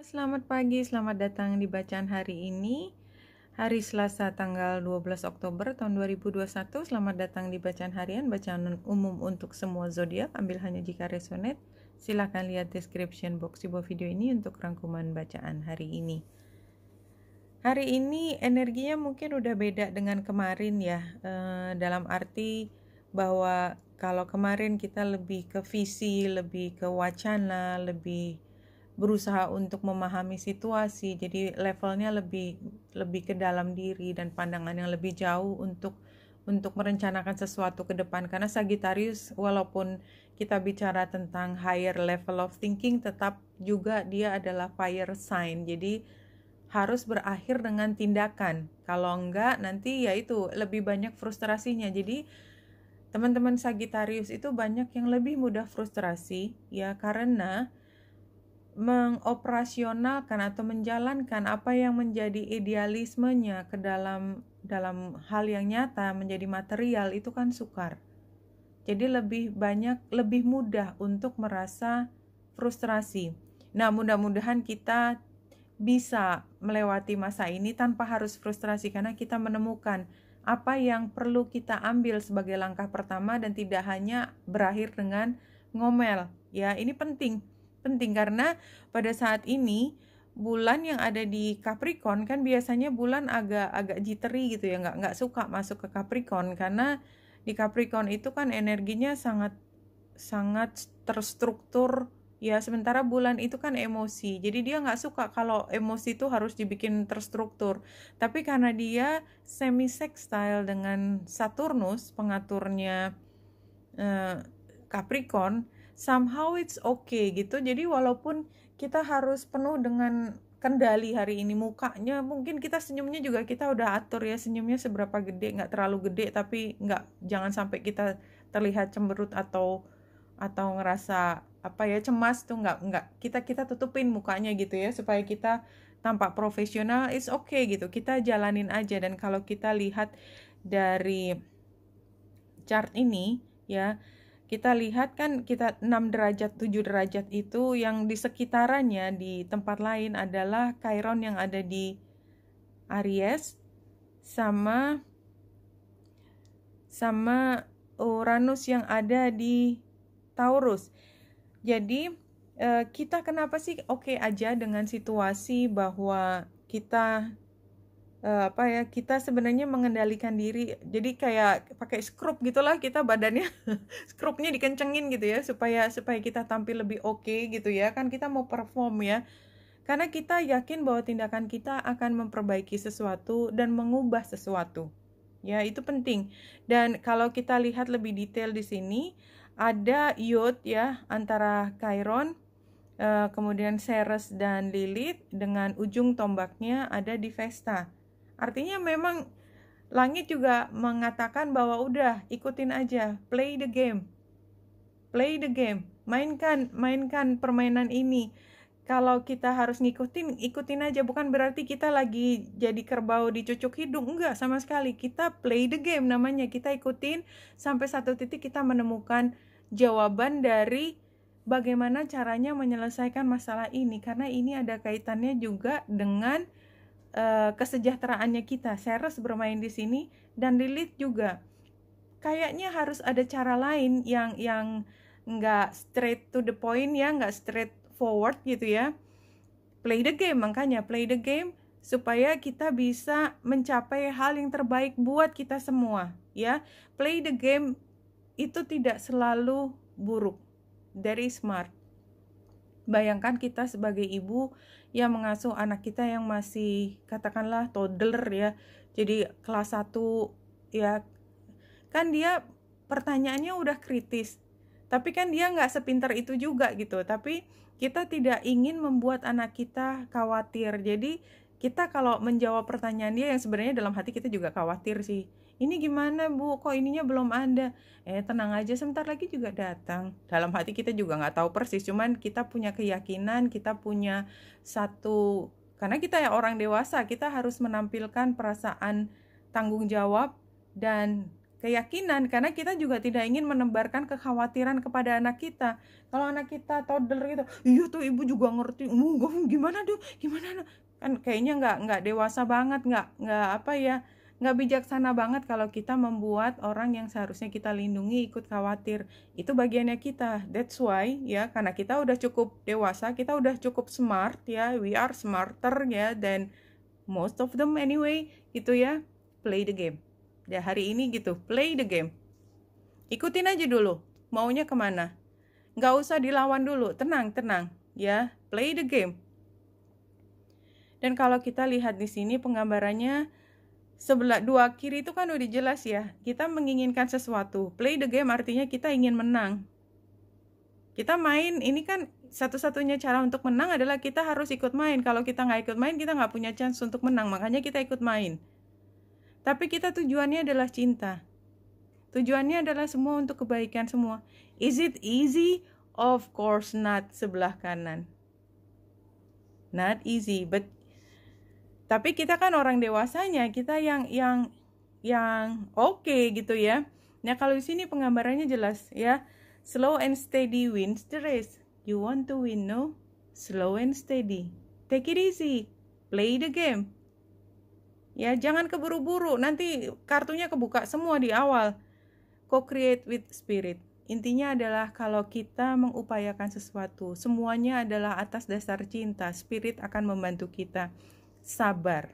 Selamat pagi, selamat datang di bacaan hari ini. Hari Selasa tanggal 12 Oktober tahun 2021. Selamat datang di bacaan harian, bacaan umum untuk semua zodiak. Ambil hanya jika resonate. Silakan lihat description box di bawah video ini untuk rangkuman bacaan hari ini. Hari ini energinya mungkin udah beda dengan kemarin ya. Dalam arti bahwa kalau kemarin kita lebih ke visi, lebih ke wacana, lebih berusaha untuk memahami situasi, jadi levelnya lebih ke dalam diri dan pandangan yang lebih jauh untuk merencanakan sesuatu ke depan. Karena Sagittarius walaupun kita bicara tentang higher level of thinking, tetap juga dia adalah fire sign, jadi harus berakhir dengan tindakan. Kalau enggak nanti ya itu lebih banyak frustrasinya. Jadi teman-teman Sagittarius itu banyak yang lebih mudah frustrasi ya, karena mengoperasionalkan atau menjalankan apa yang menjadi idealismenya ke dalam hal yang nyata menjadi material itu kan sukar. Jadi lebih mudah untuk merasa frustrasi. Nah, mudah-mudahan kita bisa melewati masa ini tanpa harus frustrasi, karena kita menemukan apa yang perlu kita ambil sebagai langkah pertama dan tidak hanya berakhir dengan ngomel. Ya, ini penting karena pada saat ini bulan yang ada di Capricorn kan biasanya bulan agak jittery gitu ya, nggak suka masuk ke Capricorn, karena di Capricorn itu kan energinya sangat terstruktur ya, sementara bulan itu kan emosi, jadi dia nggak suka kalau emosi itu harus dibikin terstruktur. Tapi karena dia semi sextile dengan Saturnus pengaturnya Capricorn, somehow it's okay gitu. Jadi walaupun kita harus penuh dengan kendali hari ini, mukanya mungkin kita senyumnya juga kita udah atur ya, senyumnya seberapa gede, nggak terlalu gede tapi jangan sampai kita terlihat cemberut atau ngerasa cemas tuh, nggak kita tutupin mukanya gitu ya, supaya kita tampak profesional. It's okay gitu, kita jalanin aja. Dan kalau kita lihat dari chart ini ya, kita lihat kan kita 6 derajat, 7 derajat itu yang di sekitarannya di tempat lain adalah Chiron yang ada di Aries sama Uranus yang ada di Taurus. Jadi kita kenapa sih oke aja dengan situasi bahwa kita kita sebenarnya mengendalikan diri. Jadi kayak pakai skrup gitulah kita badannya. Skrupnya dikencengin gitu ya, supaya kita tampil lebih oke gitu ya. Kan kita mau perform ya. Karena kita yakin bahwa tindakan kita akan memperbaiki sesuatu dan mengubah sesuatu. Ya, itu penting. Dan kalau kita lihat lebih detail di sini, ada Yod ya antara Chiron, kemudian Ceres dan Lilith, dengan ujung tombaknya ada di Vesta. Artinya memang langit juga mengatakan bahwa udah ikutin aja, play the game, mainkan permainan ini. Kalau kita harus ikutin aja, bukan berarti kita lagi jadi kerbau dicucuk hidung, enggak sama sekali. Kita play the game namanya, kita ikutin sampai satu titik kita menemukan jawaban dari bagaimana caranya menyelesaikan masalah ini, karena ini ada kaitannya juga dengan kesejahteraannya kita. Ceres bermain di sini dan Lilith juga. Kayaknya harus ada cara lain yang nggak straight to the point ya, nggak straight forward gitu ya. Play the game, makanya play the game supaya kita bisa mencapai hal yang terbaik buat kita semua ya. Play the game itu tidak selalu buruk. Very smart. Bayangkan kita sebagai ibu yang mengasuh anak kita yang masih katakanlah toddler ya, jadi kelas 1 ya, kan dia pertanyaannya udah kritis, tapi kan dia nggak sepintar itu juga gitu. Tapi kita tidak ingin membuat anak kita khawatir, jadi kita kalau menjawab pertanyaan dia yang sebenarnya dalam hati kita juga khawatir sih, ini gimana Bu, kok ininya belum ada, tenang aja sebentar lagi juga datang. Dalam hati kita juga nggak tahu persis, cuman kita punya keyakinan, kita punya satu, karena kita ya orang dewasa, kita harus menampilkan perasaan tanggung jawab dan keyakinan, karena kita juga tidak ingin menebarkan kekhawatiran kepada anak kita. Kalau anak kita toddler gitu, iya tuh ibu juga ngerti, gimana tuh, gimana, kan kayaknya nggak dewasa banget, nggak apa ya, nggak bijaksana banget kalau kita membuat orang yang seharusnya kita lindungi ikut khawatir. Itu bagiannya kita. That's why ya, karena kita udah cukup dewasa, kita udah cukup smart ya, we are smarter ya, dan most of them anyway, gitu ya, play the game. Ya hari ini gitu, play the game. Ikutin aja dulu, maunya kemana. Nggak usah dilawan dulu, tenang ya, play the game. Dan kalau kita lihat di sini penggambarannya, sebelah dua kiri itu kan udah jelas ya, kita menginginkan sesuatu. Play the game artinya kita ingin menang. Kita main, ini kan satu-satunya cara untuk menang adalah kita harus ikut main. Kalau kita nggak ikut main, kita nggak punya chance untuk menang, makanya kita ikut main. Tapi kita tujuannya adalah cinta. Tujuannya adalah semua untuk kebaikan semua. Is it easy? Of course not, sebelah kanan. Not easy, but tapi kita kan orang dewasanya, kita yang oke gitu ya. Nah, kalau di sini penggambarannya jelas ya. Slow and steady wins the race. You want to win, no? Slow and steady. Take it easy. Play the game. Ya, jangan keburu-buru, nanti kartunya kebuka semua di awal. Co-create with spirit. Intinya adalah kalau kita mengupayakan sesuatu, semuanya adalah atas dasar cinta. Spirit akan membantu kita. Sabar.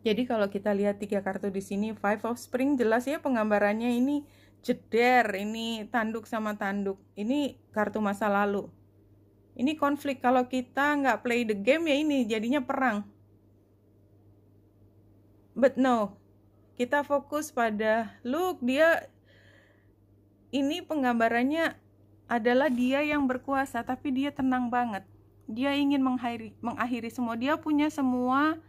Jadi kalau kita lihat 3 kartu di sini, Five of Spring jelas ya penggambarannya, ini jeder, ini tanduk sama tanduk. Ini kartu masa lalu. Ini konflik, kalau kita nggak play the game ya ini jadinya perang. But no, kita fokus pada, look, dia, ini penggambarannya adalah dia yang berkuasa, tapi dia tenang banget. Dia ingin mengakhiri semua, dia punya semua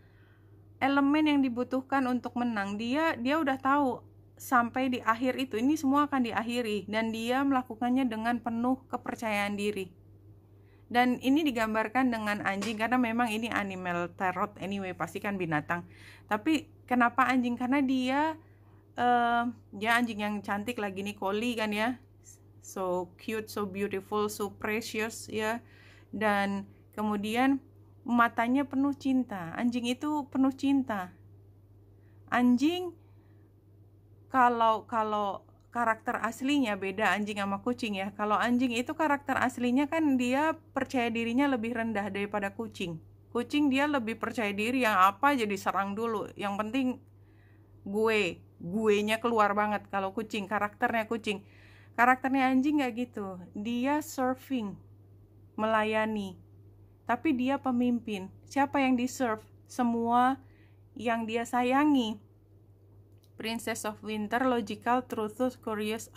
elemen yang dibutuhkan untuk menang. Dia udah tahu sampai di akhir itu, ini semua akan diakhiri, dan dia melakukannya dengan penuh kepercayaan diri. Dan ini digambarkan dengan anjing, karena memang ini animal tarot anyway, pasti kan binatang. Tapi kenapa anjing? Karena dia anjing yang cantik lagi nih, collie kan ya, so cute, so beautiful, so precious ya. Dan kemudian matanya penuh cinta. Anjing itu penuh cinta. Anjing kalau karakter aslinya beda anjing sama kucing ya. Kalau anjing itu karakter aslinya kan dia percaya dirinya lebih rendah daripada kucing. Kucing dia lebih percaya diri, yang apa jadi serang dulu. Yang penting gue-nya keluar banget. Kalau kucing, karakternya kucing. Karakternya anjing nggak gitu. Dia serving, melayani. Tapi dia pemimpin. Siapa yang di-serve? Semua yang dia sayangi. Princess of Winter, logical, truthful, curious,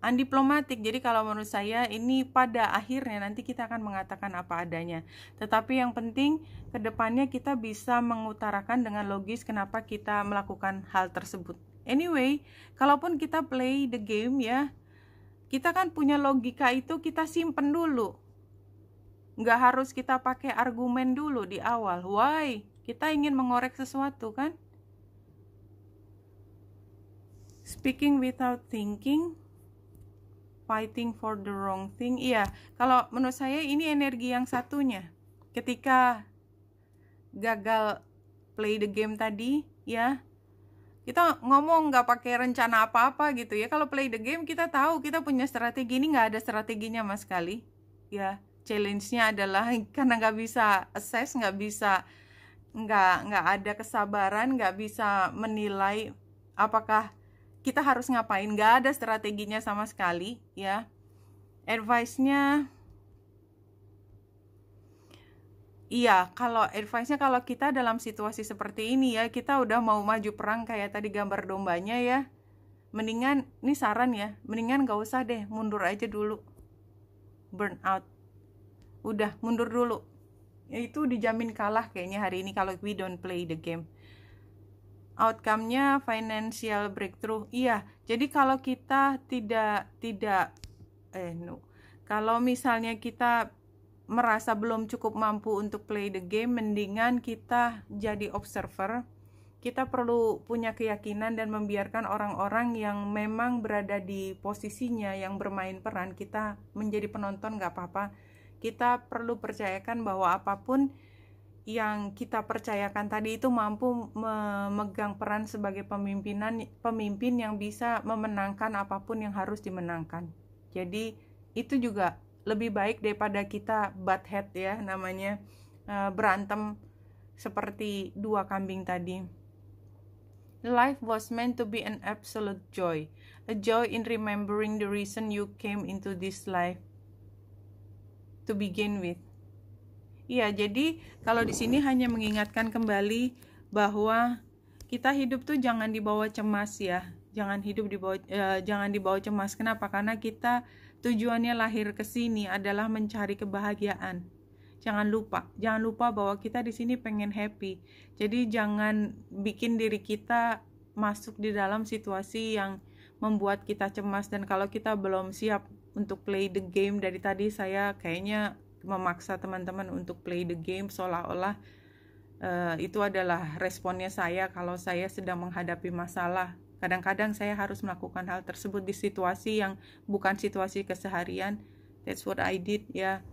undiplomatic. Jadi kalau menurut saya ini pada akhirnya nanti kita akan mengatakan apa adanya. Tetapi yang penting kedepannya kita bisa mengutarakan dengan logis kenapa kita melakukan hal tersebut. Anyway, kalaupun kita play the game ya, kita kan punya logika itu kita simpen dulu. Nggak harus kita pakai argumen dulu di awal. Why? Kita ingin mengorek sesuatu kan? Speaking without thinking, fighting for the wrong thing. Iya, kalau menurut saya ini energi yang satunya. Ketika gagal play the game tadi, ya, kita ngomong nggak pakai rencana apa-apa gitu ya. Kalau play the game kita tahu kita punya strategi, ini nggak ada strateginya sama sekali. Ya, challenge-nya adalah karena nggak bisa assess, nggak ada kesabaran, nggak bisa menilai apakah kita harus ngapain, nggak ada strateginya sama sekali ya. Advice-nya, iya, kalau advice-nya kalau kita dalam situasi seperti ini ya, kita udah mau maju perang kayak tadi gambar dombanya ya, mendingan, ini saran ya, mendingan nggak usah deh, mundur aja dulu, burn out, udah mundur dulu, ya, itu dijamin kalah kayaknya hari ini kalau we don't play the game. Outcome-nya financial breakthrough. Iya, jadi kalau kita kalau misalnya kita merasa belum cukup mampu untuk play the game, mendingan kita jadi observer, kita perlu punya keyakinan dan membiarkan orang-orang yang memang berada di posisinya yang bermain peran, kita menjadi penonton gak apa-apa. Kita perlu percayakan bahwa apapun yang kita percayakan tadi itu mampu memegang peran sebagai pemimpin yang bisa memenangkan apapun yang harus dimenangkan. Jadi itu juga lebih baik daripada kita butt head ya namanya, berantem seperti dua kambing tadi. Life was meant to be an absolute joy, a joy in remembering the reason you came into this life to begin with. Iya, jadi kalau di sini hanya mengingatkan kembali bahwa kita hidup tuh jangan dibawa cemas ya. Jangan dibawa cemas. Kenapa? Karena kita tujuannya lahir ke sini adalah mencari kebahagiaan. Jangan lupa bahwa kita di sini pengen happy. Jadi jangan bikin diri kita masuk di dalam situasi yang membuat kita cemas, dan kalau kita belum siap untuk play the game, dari tadi saya kayaknya memaksa teman-teman untuk play the game seolah-olah itu adalah responnya saya kalau saya sedang menghadapi masalah. Kadang-kadang saya harus melakukan hal tersebut di situasi yang bukan situasi keseharian. That's what I did ya.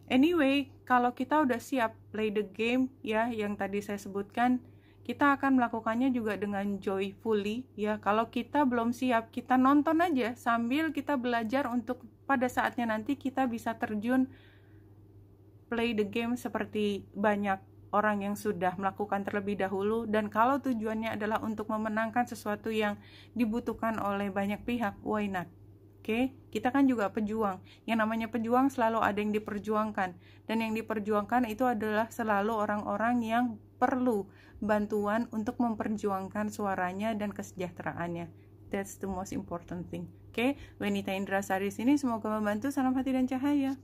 Anyway, kalau kita udah siap play the game ya, yang tadi saya sebutkan, kita akan melakukannya juga dengan joyfully ya. Kalau kita belum siap, kita nonton aja sambil kita belajar untuk pada saatnya nanti kita bisa terjun play the game seperti banyak orang yang sudah melakukan terlebih dahulu. Dan kalau tujuannya adalah untuk memenangkan sesuatu yang dibutuhkan oleh banyak pihak, why not? Oke, kita kan juga pejuang. Yang namanya pejuang selalu ada yang diperjuangkan, dan yang diperjuangkan itu adalah selalu orang-orang yang perlu bantuan untuk memperjuangkan suaranya dan kesejahteraannya. That's the most important thing. Oke, Wenita Indrasari sini, semoga membantu. Salam hati dan cahaya.